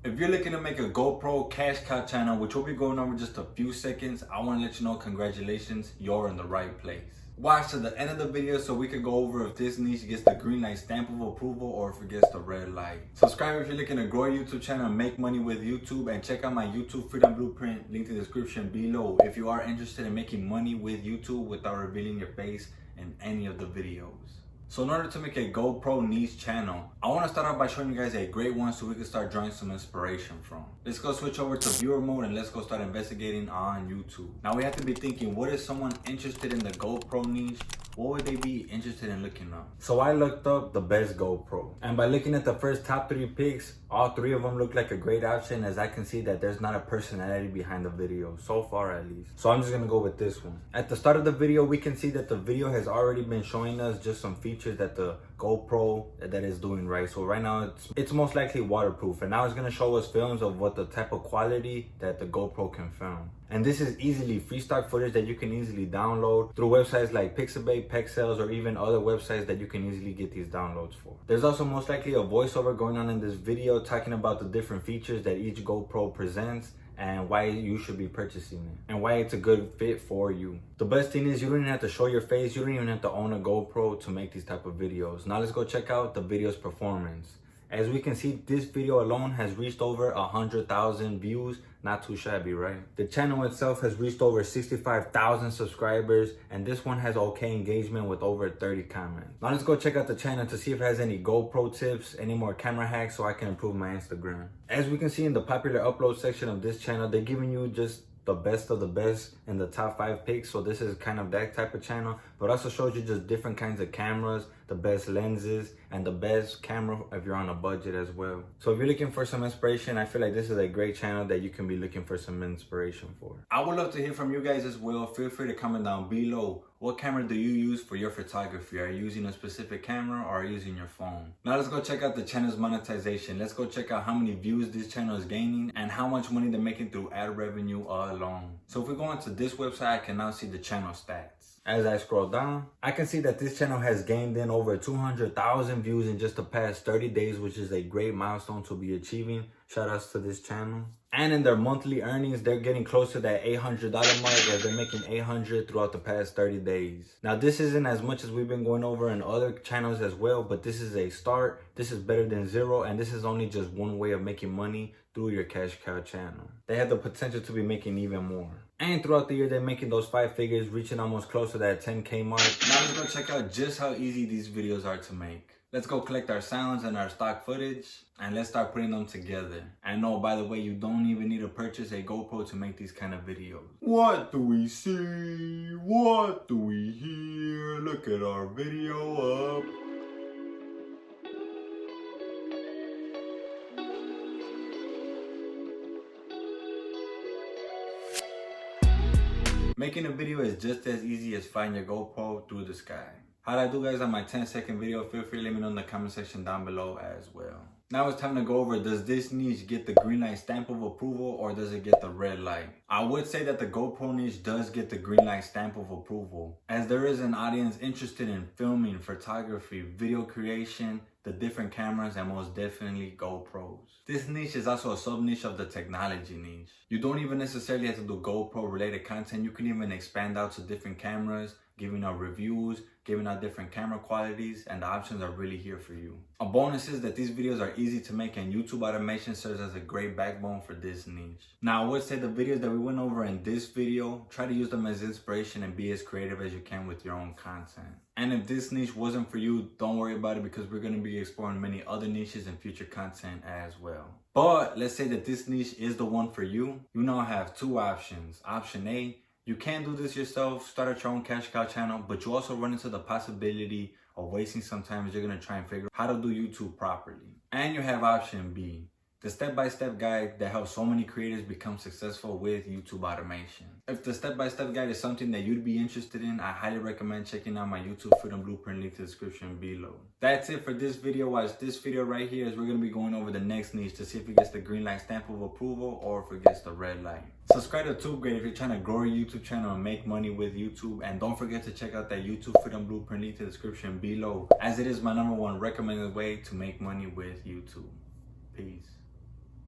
If you're looking to make a GoPro cash cow channel, which we'll be going over in just a few seconds, I want to let you know congratulations, you're in the right place. Watch to the end of the video so we can go over if this niche gets the green light stamp of approval or if it gets the red light. Subscribe if you're looking to grow your YouTube channel and make money with YouTube, and check out my YouTube Freedom Blueprint, link in the description below if you are interested in making money with YouTube without revealing your face in any of the videos. So in order to make a GoPro niche channel, I want to start off by showing you guys a great one so we can start drawing some inspiration from. Let's go switch over to viewer mode and let's go start investigating on YouTube. Now we have to be thinking, what is someone interested in the GoPro niche? What would they be interested in looking up? So I looked up the best GoPro. And by looking at the first top 3 picks, all 3 of them look like a great option, as I can see that there's not a personality behind the video, so far at least. So I'm just gonna go with this one. At the start of the video, we can see that the video has already been showing us just some features that the GoPro that is doing right. So right now it's most likely waterproof, and now it's gonna show us films of what the type of quality that the GoPro can film. And this is easily free stock footage that you can easily download through websites like Pixabay, Pexels, or even other websites that you can easily get these downloads for. There's also most likely a voiceover going on in this video talking about the different features that each GoPro presents and why you should be purchasing it and why it's a good fit for you. The best thing is you don't even have to show your face. You don't even have to own a GoPro to make these type of videos. Now let's go check out the video's performance. As we can see, this video alone has reached over 100,000 views. Not too shabby, right? The channel itself has reached over 65,000 subscribers, and this one has okay engagement with over 30 comments. Now let's go check out the channel to see if it has any GoPro tips, any more camera hacks so I can improve my Instagram. As we can see in the popular upload section of this channel, they're giving you just the best of the best in the top 5 picks. So this is kind of that type of channel, but also shows you just different kinds of cameras, the best lenses, and the best camera if you're on a budget as well. So if you're looking for some inspiration, I feel like this is a great channel that you can be looking for some inspiration for. I would love to hear from you guys as well. Feel free to comment down below. What camera do you use for your photography? Are you using a specific camera or are you using your phone? Now let's go check out the channel's monetization. Let's go check out how many views this channel is gaining and how much money they're making through ad revenue all alone. So if we go into this website, I can now see the channel stats. As I scroll down, I can see that this channel has gained in over 200,000 views in just the past 30 days, which is a great milestone to be achieving. Shout outs to this channel. And in their monthly earnings, they're getting close to that $800 mark, as they're making $800 throughout the past 30 days. Now, this isn't as much as we've been going over in other channels as well, but this is a start. This is better than zero, and this is only just one way of making money through your cash cow channel. They have the potential to be making even more. And throughout the year, they're making those 5 figures, reaching almost close to that 10K mark. Now let's go check out just how easy these videos are to make. Let's go collect our sounds and our stock footage, and let's start putting them together. And no, by the way, you don't even need to purchase a GoPro to make these kind of videos. What do we see? What do we hear? Look at our video up. Making a video is just as easy as flying your GoPro through the sky. How'd I do, guys, on my 10-second video? Feel free to let me know in the comment section down below as well. Now it's time to go over, does this niche get the green light stamp of approval or does it get the red light? I would say that the GoPro niche does get the green light stamp of approval, as there is an audience interested in filming, photography, video creation, the different cameras, and most definitely GoPros. This niche is also a sub-niche of the technology niche. You don't even necessarily have to do GoPro related content. You can even expand out to different cameras, giving out reviews, giving out different camera qualities, and the options are really here for you. A bonus is that these videos are easy to make, and YouTube automation serves as a great backbone for this niche. Now I would say the videos that we went over in this video, try to use them as inspiration and be as creative as you can with your own content. And if this niche wasn't for you, don't worry about it, because we're going to be exploring many other niches in future content as well. But let's say that this niche is the one for you. You now have 2 options. Option A, you can do this yourself, start at your own cash cow channel, but you also run into the possibility of wasting some time as you're going to try and figure out how to do YouTube properly. And you have option B, the step-by-step guide that helps so many creators become successful with YouTube automation. If the step-by-step guide is something that you'd be interested in, I highly recommend checking out my YouTube Freedom Blueprint, link in the description below. That's it for this video. Watch this video right here, as we're going to be going over the next niche to see if it gets the green light stamp of approval or if it gets the red light. Subscribe to TubeGrade if you're trying to grow your YouTube channel and make money with YouTube. And don't forget to check out that YouTube Freedom Blueprint, link in the description below, as it is my #1 recommended way to make money with YouTube. Peace.